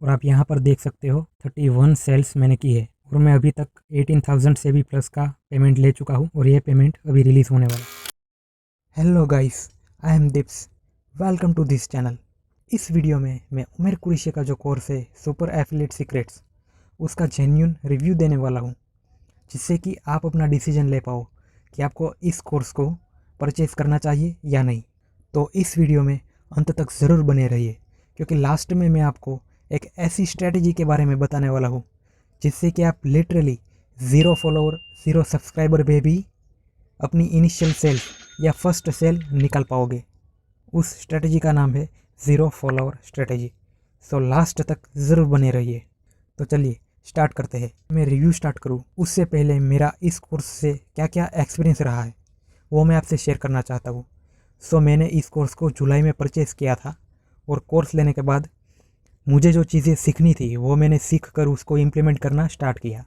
और आप यहाँ पर देख सकते हो 31 सेल्स मैंने की है और मैं अभी तक 18,000 से भी प्लस का पेमेंट ले चुका हूँ और ये पेमेंट अभी रिलीज़ होने वाला है। Hello guys, I am Dips, welcome to this channel. इस वीडियो में मैं उमेर कुरैशी का जो कोर्स है सुपर एफिलिएट सीक्रेट्स, उसका जेन्युइन रिव्यू देने वाला हूँ, जिससे कि आप अपना डिसीजन ले पाओ कि आपको इस कोर्स को परचेज़ करना चाहिए या नहीं। तो इस वीडियो में अंत तक ज़रूर बने रहिए, क्योंकि लास्ट में मैं आपको एक ऐसी स्ट्रैटेजी के बारे में बताने वाला हूँ जिससे कि आप literally zero follower zero subscriber पे भी अपनी इनिशियल सेल या फर्स्ट सेल निकाल पाओगे। उस स्ट्रैटेजी का नाम है zero follower strategy. So last तक ज़रूर बने रहिए। तो चलिए स्टार्ट करते हैं। मैं रिव्यू स्टार्ट करूँ उससे पहले मेरा इस कोर्स से क्या क्या एक्सपीरियंस रहा है वो मैं आपसे शेयर करना चाहता हूँ। सो मैंने इस कोर्स को जुलाई में परचेज़ किया था और कोर्स लेने के बाद मुझे जो चीज़ें सीखनी थी वो मैंने सीख कर उसको इम्प्लीमेंट करना स्टार्ट किया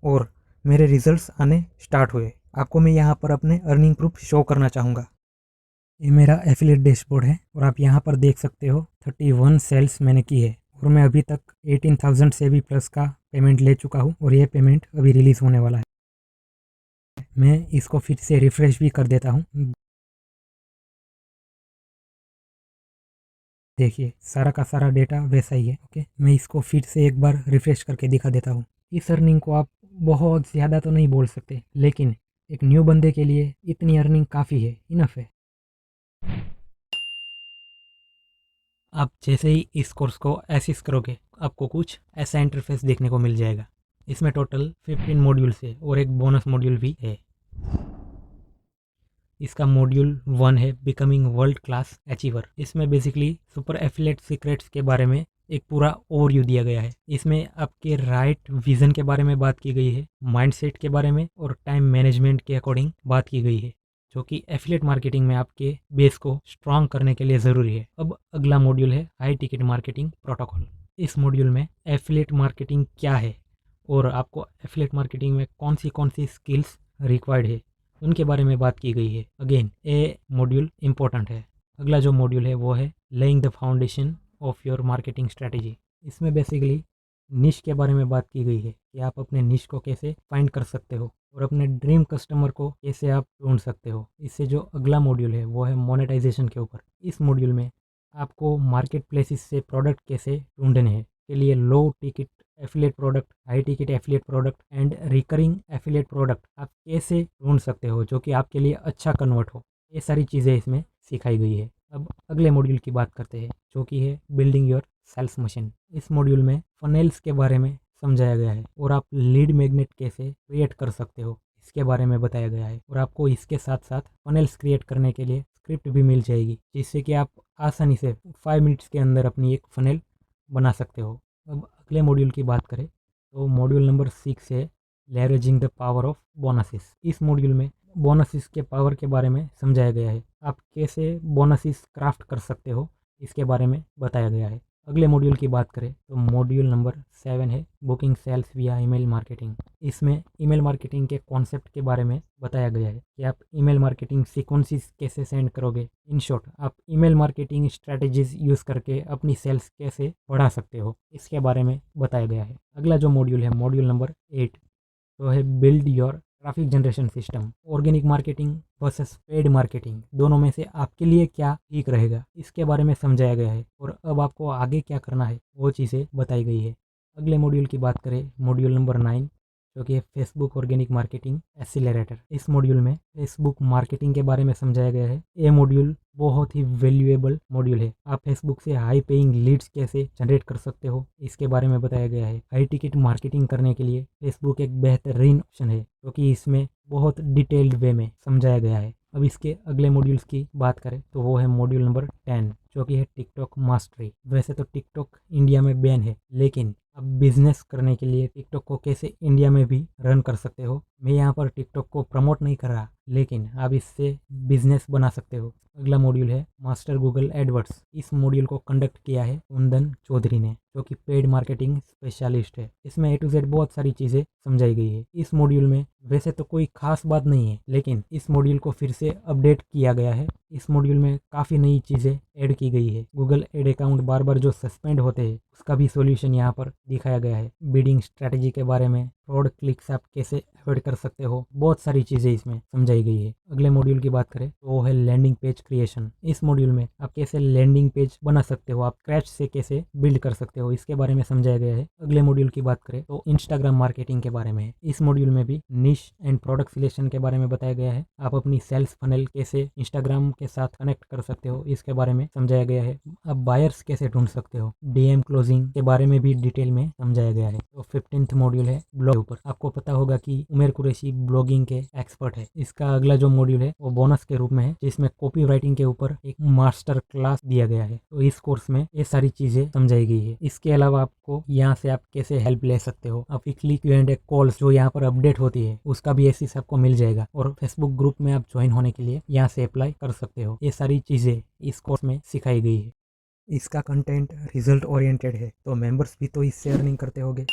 और मेरे रिजल्ट्स आने स्टार्ट हुए। आपको मैं यहाँ पर अपने अर्निंग प्रूफ शो करना चाहूँगा। ये मेरा एफिलिएट डैशबोर्ड है और आप यहाँ पर देख सकते हो 31 सेल्स मैंने की है और मैं अभी तक 18,000 से भी प्लस का पेमेंट ले चुका हूँ और ये पेमेंट अभी रिलीज़ होने वाला है। मैं इसको फिर से रिफ़्रेश भी कर देता हूँ। देखिए सारा का सारा डेटा वैसा ही है। ओके, मैं इसको फिर से एक बार रिफ़्रेश करके दिखा देता हूँ। इस अर्निंग को आप बहुत ज़्यादा तो नहीं बोल सकते, लेकिन एक न्यू बंदे के लिए इतनी अर्निंग काफ़ी है, इनफ है। आप जैसे ही इस कोर्स को एक्सेस करोगे आपको कुछ ऐसा इंटरफेस देखने को मिल जाएगा। इसमें टोटल 15 मॉड्यूल्स है और एक बोनस मॉड्यूल भी है। इसका मॉड्यूल 1 है बिकमिंग वर्ल्ड क्लास अचीवर। इसमें बेसिकली सुपर एफिलिएट सीक्रेट्स के बारे में एक पूरा ओवरव्यू दिया गया है। इसमें आपके राइट विजन के बारे में बात की गई है, माइंडसेट के बारे में और टाइम मैनेजमेंट के अकॉर्डिंग बात की गई है, जो कि एफिलिएट मार्केटिंग में आपके बेस को स्ट्रॉन्ग करने के लिए ज़रूरी है। अब अगला मॉड्यूल है हाई टिकट मार्केटिंग प्रोटोकॉल। इस मॉड्यूल में एफिलिएट मार्केटिंग क्या है और आपको एफिलिएट मार्केटिंग में कौन सी स्किल्स रिक्वायर्ड है उनके बारे में बात की गई है। अगेन ये मॉड्यूल इम्पोर्टेंट है। अगला जो मॉड्यूल है वो है laying the foundation of your marketing strategy. इसमें बेसिकली निश के बारे में बात की गई है कि आप अपने निश को कैसे फाइंड कर सकते हो और अपने ड्रीम कस्टमर को कैसे आप ढूंढ सकते हो। इससे जो अगला मॉड्यूल है वो है मोनेटाइजेशन के ऊपर। इस मॉड्यूल में आपको मार्केट प्लेसेस से प्रोडक्ट कैसे ढूंढने हैं के लिए low ticket affiliate product, high ticket affiliate product and recurring affiliate product आप कैसे ढूंढ सकते हो जो कि आपके लिए अच्छा कन्वर्ट हो। ये सारी चीज़ें इसमें सिखाई गई है। अब अगले मॉड्यूल की बात करते हैं जो कि है बिल्डिंग योर सेल्स मशीन। इस मॉड्यूल में फनेल्स के बारे में समझाया गया है और आप लीड मैग्नेट कैसे क्रिएट कर सकते हो इसके बारे में बताया गया है। और आपको इसके साथ साथ फनेल्स क्रिएट करने के लिए स्क्रिप्ट भी मिल जाएगी, जिससे कि आप आसानी से 5 मिनट्स के अंदर अपनी एक फनेल बना सकते हो। अब अगले मॉड्यूल की बात करें तो मॉड्यूल नंबर 6 है leveraging the power of bonuses. इस मॉड्यूल में बोनसेस के पावर के बारे में समझाया गया है। आप कैसे बोनसेस क्राफ्ट कर सकते हो इसके बारे में बताया गया है। अगले मॉड्यूल की बात करें तो मॉड्यूल नंबर 7 है booking sales via email marketing. इसमें ईमेल मार्केटिंग के कॉन्सेप्ट के बारे में बताया गया है कि आप ईमेल मार्केटिंग सीक्वेंसेस कैसे सेंड करोगे। इन शॉर्ट आप ईमेल मार्केटिंग स्ट्रेटजीज यूज़ करके अपनी सेल्स कैसे बढ़ा सकते हो इसके बारे में बताया गया है। अगला जो मॉड्यूल है मॉड्यूल नंबर 8 तो है build your traffic generation system. Organic marketing versus paid marketing, दोनों में से आपके लिए क्या ठीक रहेगा इसके बारे में समझाया गया है और अब आपको आगे क्या करना है वो चीज़ें बताई गई है। अगले मॉड्यूल की बात करें मॉड्यूल नंबर 9 जो कि है फेसबुक ऑर्गेनिक मार्केटिंग एक्सीलरेटर। इस मॉड्यूल में फेसबुक मार्केटिंग के बारे में समझाया गया है। ये मॉड्यूल बहुत ही वैल्यूएबल मॉड्यूल है। आप फेसबुक से हाई पेइंग लीड्स कैसे जनरेट कर सकते हो इसके बारे में बताया गया है। हाई टिकट मार्केटिंग करने के लिए फेसबुक एक बेहतरीन ऑप्शन है, क्योंकि इसमें बहुत डिटेल्ड वे में समझाया गया है। अब इसके अगले मॉड्यूल्स की बात करें तो वो है मॉड्यूल नंबर 10 जो कि है टिकटॉक मास्टरी। वैसे तो टिकटॉक इंडिया में बैन है, लेकिन अब बिजनेस करने के लिए टिकटॉक को कैसे इंडिया में भी रन कर सकते हो मैं यहाँ पर टिकटॉक को प्रमोट नहीं कर रहा, लेकिन आप इससे बिजनेस बना सकते हो। अगला मॉड्यूल है मास्टर गूगल एडवर्ड्स। इस मॉड्यूल को कंडक्ट किया है कुंदन चौधरी ने, जो कि पेड मार्केटिंग स्पेशलिस्ट है। इसमें ए टू जेड बहुत सारी चीज़ें समझाई गई है। इस मॉड्यूल में वैसे तो कोई खास बात नहीं है, लेकिन इस मॉड्यूल को फिर से अपडेट किया गया है। इस मॉड्यूल में काफ़ी नई चीज़ें ऐड की गई है। गूगल एड अकाउंट बार बार जो सस्पेंड होते हैं, उसका भी सॉल्यूशन यहाँ पर दिखाया गया है। बिडिंग स्ट्रैटेजी के बारे में, फ्रॉड क्लिक्स आप कैसे अवॉइड कर सकते हो, बहुत सारी चीज़ें इसमें समझाई गई है। अगले मॉड्यूल की बात करें तो वो है लैंडिंग पेज क्रिएशन। इस मॉड्यूल में आप कैसे लैंडिंग पेज बना सकते हो, आप क्रैच से कैसे बिल्ड कर सकते हो, इसके बारे में समझाया गया है। अगले मॉड्यूल की बात करें तो इंस्टाग्राम मार्केटिंग के बारे में है। इस मॉड्यूल में भी निश एंड प्रोडक्ट सिलेक्शन के बारे में बताया गया है। आप अपनी सेल्स फनल कैसे इंस्टाग्राम के साथ कनेक्ट कर सकते हो, इसके बारे में समझाया गया है। आप बायर्स कैसे ढूंढ सकते हो, डीएम क्लोजिंग के बारे में भी डिटेल में समझाया गया है। तो 15th मॉड्यूल है ब्लॉग ऊपर। आपको पता होगा कि उमेर कुरैशी ब्लॉगिंग के एक्सपर्ट है। इसका अगला जो मॉड्यूल है वो बोनस के रूप में है, जिसमें कॉपी राइटिंग के ऊपर एक मास्टर क्लास दिया गया है। तो इस कोर्स में ये सारी चीजें समझाई गई है। इसके अलावा आपको यहाँ से आप कैसे हेल्प ले सकते हो, आप वीकली Q&A कॉल्स जो यहाँ पर अपडेट होती है उसका भी एक्सेस आपको मिल जाएगा, और फेसबुक ग्रुप में आप ज्वाइन होने के लिए यहाँ से अप्लाई कर सकते हो। ये सारी चीजें इस कोर्स में सिखाई गई है। इसका कंटेंट रिजल्ट ओरिएंटेड है, तो मेंबर्स भी तो इससे अर्निंग करते होंगे।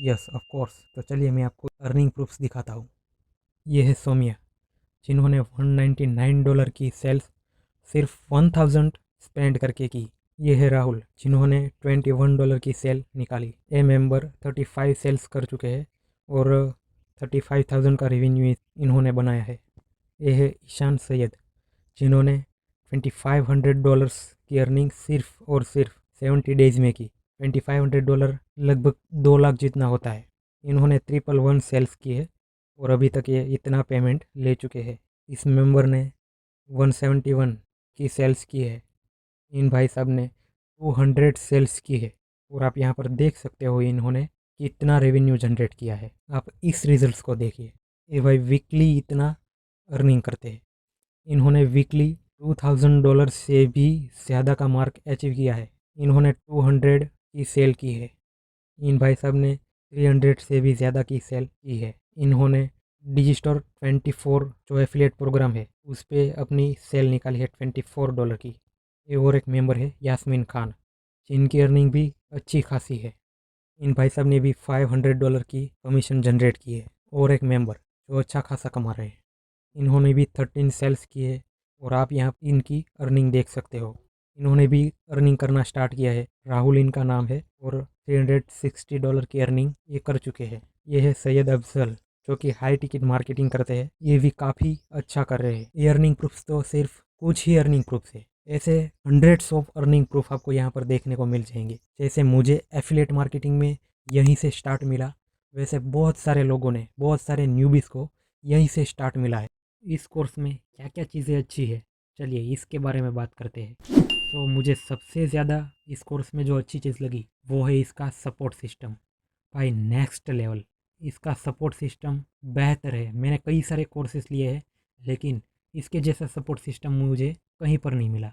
Yes of course. तो चलिए मैं आपको अर्निंग प्रूफ्स दिखाता हूँ। ये है सौम्या, जिन्होंने $199 की सेल्स सिर्फ 1000 स्पेंड करके की। ये है राहुल, जिन्होंने $21 की सेल निकाली। ए मेंबर 35 सेल्स कर चुके हैं और 35,000 का रेवेन्यू इन्होंने बनाया है। ये है ईशान सैयद, जिन्होंने $2500 की अर्निंग सिर्फ और सिर्फ 70 डेज़ में की। $2500 लगभग 2 लाख जितना होता है। इन्होंने 111 सेल्स की है और अभी तक ये इतना पेमेंट ले चुके हैं। इस मेंबर ने 171 की सेल्स की है। इन भाई साहब ने 200 सेल्स की है, और आप यहाँ पर देख सकते हो इन्होंने कितना रेवेन्यू जनरेट किया है। आप इस रिजल्ट्स को देखिए। ये भाई वीकली इतना अर्निंग करते हैं। इन्होंने वीकली $2000 से भी ज़्यादा का मार्क अचीव किया है। इन्होंने 200 की सेल की है। इन भाई साहब ने 300 से भी ज़्यादा की सेल की है। इन्होंने डिजिस्टोर 24 जो एफिलिएट प्रोग्राम है उस पर अपनी सेल निकाली है $24 की। ये और एक मेंबर है यास्मीन खान, जिनकी अर्निंग भी अच्छी खासी है। इन भाई साहब ने भी $500 की कमीशन जनरेट की है। और एक मेंबर जो अच्छा खासा कमा रहे हैं, इन्होंने भी 13 सेल्स की है, और आप यहाँ इनकी अर्निंग देख सकते हो। इन्होंने भी अर्निंग करना स्टार्ट किया है। राहुल इनका नाम है, और $360 की अर्निंग ये कर चुके हैं। ये है सैयद अफजल, जो कि हाई टिकट मार्केटिंग करते हैं। ये भी काफ़ी अच्छा कर रहे हैं। ये अर्निंग प्रूफ्स तो सिर्फ कुछ ही अर्निंग प्रूफ्स है, ऐसे हंड्रेड्स ऑफ अर्निंग प्रूफ आपको यहाँ पर देखने को मिल जाएंगे। जैसे मुझे एफिलिएट मार्केटिंग में यहीं से स्टार्ट मिला, वैसे बहुत सारे लोगों ने, बहुत सारे न्यूबीज़ को यहीं से स्टार्ट मिला है। इस कोर्स में क्या क्या चीज़ें अच्छी है, चलिए इसके बारे में बात करते हैं। तो मुझे सबसे ज़्यादा इस कोर्स में जो अच्छी चीज़ लगी वो है इसका सपोर्ट सिस्टम। भाई नेक्स्ट लेवल, इसका सपोर्ट सिस्टम बेहतर है। मैंने कई सारे कोर्सेस लिए हैं, लेकिन इसके जैसा सपोर्ट सिस्टम मुझे कहीं पर नहीं मिला।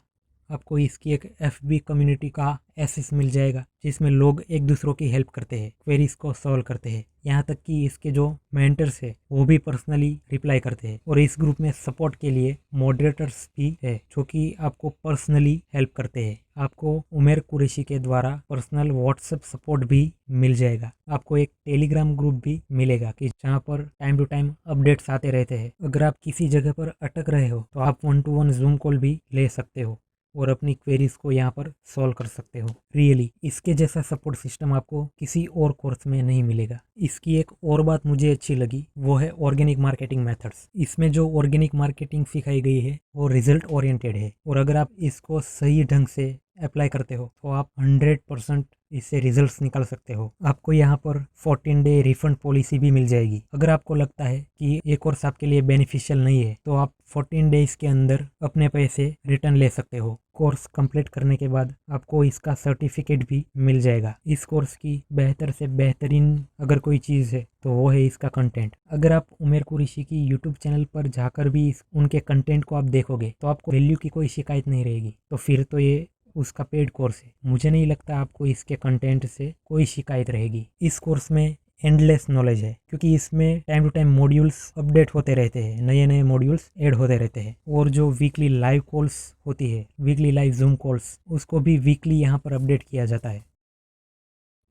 आपको इसकी एक FB कम्युनिटी का एक्सेस मिल जाएगा, जिसमें लोग एक दूसरों की हेल्प करते हैं, क्वेरीज को सॉल्व करते हैं। यहाँ तक कि इसके जो मेंटर्स है वो भी पर्सनली रिप्लाई करते हैं। और इस ग्रुप में सपोर्ट के लिए मॉडरेटर्स भी है, जो कि आपको पर्सनली हेल्प करते हैं। आपको उमेर कुरैशी के द्वारा पर्सनल व्हाट्सएप सपोर्ट भी मिल जाएगा। आपको एक टेलीग्राम ग्रुप भी मिलेगा, कि जहाँ पर टाइम टू टाइम अपडेट्स आते रहते हैं। अगर आप किसी जगह पर अटक रहे हो तो आप 1-to-1 जूम कॉल भी ले सकते हो और अपनी क्वेरीज को यहाँ पर सॉल्व कर सकते हो। रियली इसके जैसा सपोर्ट सिस्टम आपको किसी और कोर्स में नहीं मिलेगा। इसकी एक और बात मुझे अच्छी लगी, वो है ऑर्गेनिक मार्केटिंग मेथड्स। इसमें जो ऑर्गेनिक मार्केटिंग सिखाई गई है वो रिजल्ट ओरिएंटेड है, और अगर आप इसको सही ढंग से अप्लाई करते हो तो आप 100% इससे रिजल्ट्स निकाल सकते हो। आपको यहाँ पर 14 डे रिफंड पॉलिसी भी मिल जाएगी। अगर आपको लगता है कि ये कोर्स आपके लिए बेनिफिशियल नहीं है तो आप 14 डेज के अंदर अपने पैसे रिटर्न ले सकते हो। कोर्स कंप्लीट करने के बाद आपको इसका सर्टिफिकेट भी मिल जाएगा। इस कोर्स की बेहतर से बेहतरीन अगर कोई चीज़ है तो वो है इसका कंटेंट। अगर आप उमेर कुरैशी की यूट्यूब चैनल पर जाकर भी उनके कंटेंट को आप देखोगे तो आपको वैल्यू की कोई शिकायत नहीं रहेगी। तो फिर तो ये उसका पेड कोर्स है। मुझे नहीं लगता आपको इसके कंटेंट से कोई शिकायत रहेगी। इस कोर्स में एंडलेस नॉलेज है, क्योंकि इसमें time to time modules update होते रहते हैं, नए नए मॉड्यूल्स ऐड होते रहते हैं। और जो वीकली लाइव कॉल्स होती है, वीकली लाइव जूम कॉल्स, उसको भी वीकली यहाँ पर अपडेट किया जाता है।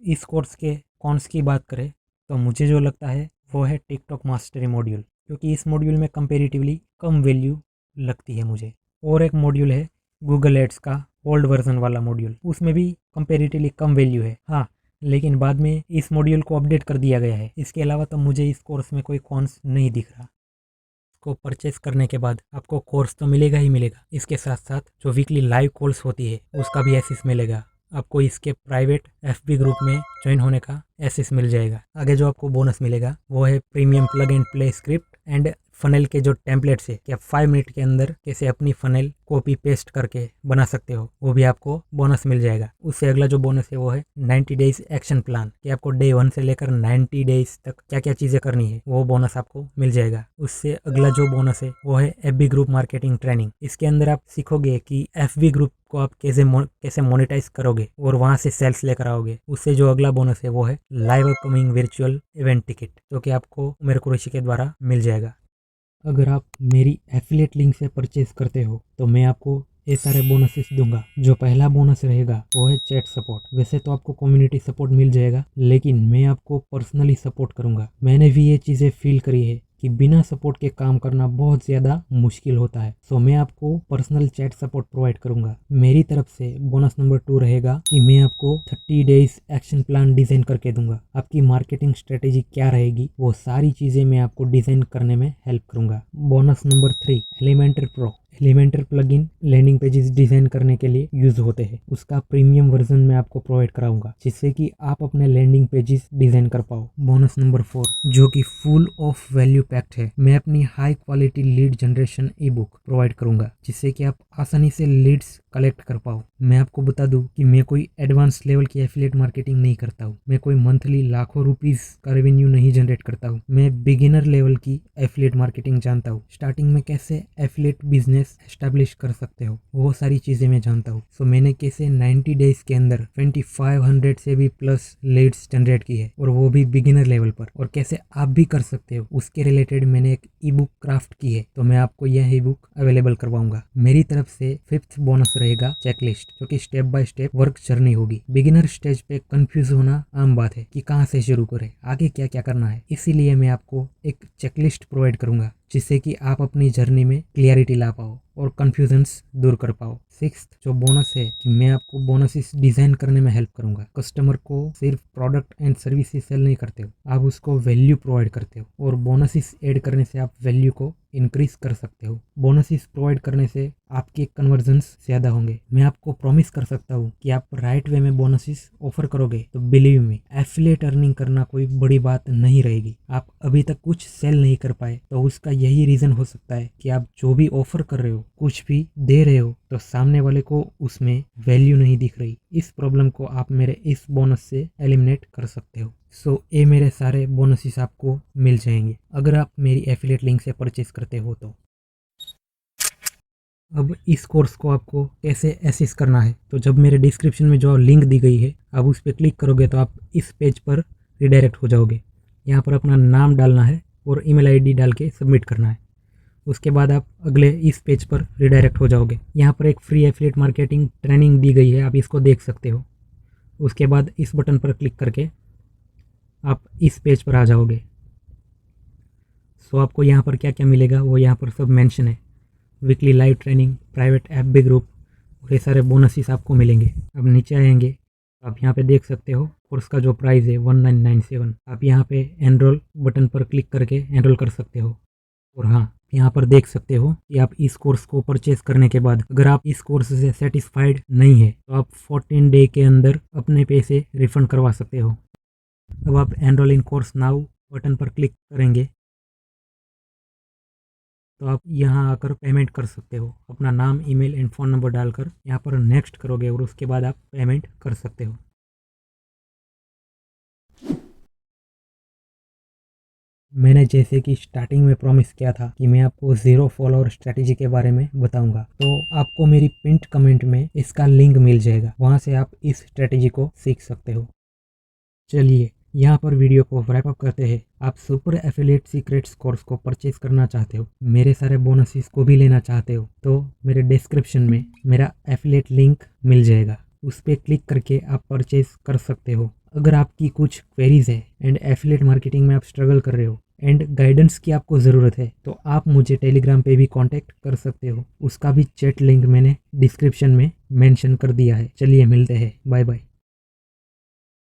इस कोर्स के कॉन्स की बात करें तो मुझे जो लगता है वो है टिकटॉक मास्टरी मॉड्यूल, क्योंकि इस मॉड्यूल में कंपेरेटिवली कम वैल्यू लगती है मुझे। और एक मॉड्यूल है गूगल एड्स का ओल्ड वर्जन वाला मॉड्यूल, उसमें भी कंपेरेटिवली कम वैल्यू है। हाँ, लेकिन बाद में इस मॉड्यूल को अपडेट कर दिया गया है। इसके अलावा तो मुझे इस कोर्स में कोई कॉन्स नहीं दिख रहा। को परचेस करने के बाद आपको कोर्स तो मिलेगा ही मिलेगा, इसके साथ साथ जो वीकली लाइव कॉल्स होती है उसका भी एक्सेस मिलेगा। आपको इसके प्राइवेट एफबी ग्रुप में ज्वाइन होने का एक्सेस मिल जाएगा। आगे जो आपको बोनस मिलेगा वो है premium plug and play script and funnel के जो टेम्पलेट्स है कि आप 5 मिनट के अंदर कैसे अपनी फनल कॉपी पेस्ट करके बना सकते हो, वो भी आपको बोनस मिल जाएगा। उससे अगला जो बोनस है वो है 90 डेज एक्शन प्लान, कि आपको डे 1 से लेकर 90 डेज तक क्या क्या चीज़ें करनी है, वो बोनस आपको मिल जाएगा। उससे अगला जो बोनस है वो है एफबी ग्रुप मार्केटिंग ट्रेनिंग। इसके अंदर आप सीखोगे कि एफबी ग्रुप को आप कैसे मोनेटाइज करोगे और वहां से सेल्स लेकर आओगे। उससे जो अगला बोनस है वो है live upcoming virtual event ticket, जो कि आपको उमेर कुरैशी के द्वारा मिल जाएगा। अगर आप मेरी एफिलिएट लिंक से परचेज करते हो तो मैं आपको ये सारे बोनसेस दूंगा। जो पहला बोनस रहेगा वो है चैट सपोर्ट। वैसे तो आपको कम्युनिटी सपोर्ट मिल जाएगा, लेकिन मैं आपको पर्सनली सपोर्ट करूंगा। मैंने भी ये चीज़ें फील करी है कि बिना सपोर्ट के काम करना बहुत ज़्यादा मुश्किल होता है। सो मैं आपको पर्सनल चैट सपोर्ट प्रोवाइड करूंगा। मेरी तरफ से बोनस नंबर 2 रहेगा कि मैं आपको 30 डेज एक्शन प्लान डिज़ाइन करके दूंगा। आपकी मार्केटिंग स्ट्रेटेजी क्या रहेगी, वो सारी चीज़ें मैं आपको डिज़ाइन करने में हेल्प करूंगा। Bonus number 3 Elementor pro. Elementor plugin landing pages design करने के लिए यूज होते हैं। उसका प्रीमियम वर्जन मैं आपको प्रोवाइड कराऊंगा, जिससे कि आप अपने लैंडिंग पेजेस डिजाइन कर पाओ। बोनस नंबर 4 जो कि फुल ऑफ वैल्यू पैक्ड है, मैं अपनी हाई क्वालिटी लीड जनरेशन ई बुक प्रोवाइड करूंगा, जिससे कि आप आसानी से लीड्स कलेक्ट कर पाओ। मैं आपको बता दूं कि मैं कोई एडवांस लेवल की एफिलिएट मार्केटिंग नहीं करता हूँ। मैं कोई मंथली लाखों रुपीस का रेवेन्यू नहीं जनरेट करता हूँ। मैं बिगिनर लेवल की एफिलिएट मार्केटिंग जानता हूँ। स्टार्टिंग में कैसे एफिलिएट बिजनेस एस्टेब्लिश कर सकते हो, वो सारी चीजें मैं जानता हूँ। सो मैंने कैसे 90 डेज के अंदर 2500 से भी प्लस लीड्स जनरेट की है, और वो भी बिगिनर लेवल पर, और कैसे आप भी कर सकते हो उसके रिलेटेड मैंने एक ई बुक क्राफ्ट की है। तो मैं आपको यह ई बुक अवेलेबल करवाऊंगा। मेरी तरफ से 5th बोनस रहेगा चेकलिस्ट, जो कि step by step work journey होगी। बिगिनर स्टेज पे कंफ्यूज होना आम बात है कि कहाँ से शुरू करें, आगे क्या क्या करना है। इसीलिए मैं आपको एक चेकलिस्ट प्रोवाइड करूंगा, जिससे कि आप अपनी जर्नी में क्लियरिटी ला पाओ और कंफ्यूजन्स दूर कर पाओ। 6th जो बोनस है कि मैं आपको बोनसेस डिजाइन करने में हेल्प करूंगा। कस्टमर को सिर्फ प्रोडक्ट एंड सर्विसेज सेल नहीं करते हो, आप उसको वैल्यू प्रोवाइड करते हो, और बोनसेस ऐड करने से आप वैल्यू को इंक्रीज कर सकते हो। बोनसेस प्रोवाइड करने से आपके कन्वर्जन्स ज़्यादा होंगे। मैं आपको प्रॉमिस कर सकता हूँ कि आप राइट वे में बोनसेस ऑफर करोगे तो बिलीव मी, एफिलिएट अर्निंग करना कोई बड़ी बात नहीं रहेगी। आप अभी तक कुछ सेल नहीं कर पाए तो उसका यही रीज़न हो सकता है कि आप जो भी ऑफर कर रहे हो, कुछ भी दे रहे हो, तो सामने वाले को उसमें वैल्यू नहीं दिख रही। इस प्रॉब्लम को आप मेरे इस बोनस से एलिमिनेट कर सकते हो। सो ये मेरे सारे बोनसेस आपको मिल जाएंगे अगर आप मेरी एफिलिएट लिंक से परचेज करते हो तो। अब इस कोर्स को आपको कैसे एक्सेस करना है, तो जब मेरे डिस्क्रिप्शन में जो लिंक दी गई है आप उस पर क्लिक करोगे तो आप इस पेज पर रिडायरेक्ट हो जाओगे। यहाँ पर अपना नाम डालना है और ईमेल आईडी डाल के सबमिट करना है। उसके बाद आप अगले इस पेज पर रिडायरेक्ट हो जाओगे। यहाँ पर एक फ्री एफिलिएट मार्केटिंग ट्रेनिंग दी गई है, आप इसको देख सकते हो। उसके बाद इस बटन पर क्लिक करके आप इस पेज पर आ जाओगे। सो आपको यहाँ पर क्या क्या मिलेगा वो यहाँ पर सब मेंशन है। Weekly live training, private FB group, और ये सारे बोनसेस आपको मिलेंगे। अब नीचे आएंगे, आप यहाँ पे देख सकते हो कोर्स का जो प्राइस है 1997। आप यहाँ पे एनरोल बटन पर क्लिक करके एनरोल कर सकते हो। और हाँ, यहाँ पर देख सकते हो कि आप इस कोर्स को परचेज करने के बाद अगर आप इस कोर्स से सेटिस्फाइड नहीं है तो आप 14 डे के अंदर अपने पैसे रिफंड करवा सकते हो। अब आप एनरोल इन कोर्स नाउ बटन पर क्लिक करेंगे तो आप यहाँ आकर पेमेंट कर सकते हो। अपना नाम, ईमेल एंड फ़ोन नंबर डालकर यहाँ पर नेक्स्ट करोगे और उसके बाद आप पेमेंट कर सकते हो। मैंने जैसे कि स्टार्टिंग में प्रॉमिस किया था कि मैं आपको ज़ीरो फॉलोअर स्ट्रेटेजी के बारे में बताऊंगा, तो आपको मेरी पिंट कमेंट में इसका लिंक मिल जाएगा, वहाँ से आप इस स्ट्रेटेजी को सीख सकते हो। चलिए यहाँ पर वीडियो को रैप अप करते हैं। आप सुपर एफिलिएट सीक्रेट्स कोर्स को परचेज करना चाहते हो, मेरे सारे बोनसेस को भी लेना चाहते हो, तो मेरे डिस्क्रिप्शन में मेरा एफिलिएट लिंक मिल जाएगा, उस पर क्लिक करके आप परचेज कर सकते हो। अगर आपकी कुछ क्वेरीज है एंड एफिलिएट मार्केटिंग में आप स्ट्रगल कर रहे हो एंड गाइडेंस की आपको ज़रूरत है, तो आप मुझे टेलीग्राम पे भी कांटेक्ट कर सकते हो। उसका भी चैट लिंक मैंने डिस्क्रिप्शन में मेंशन कर दिया है। चलिए मिलते हैं, बाय बाय।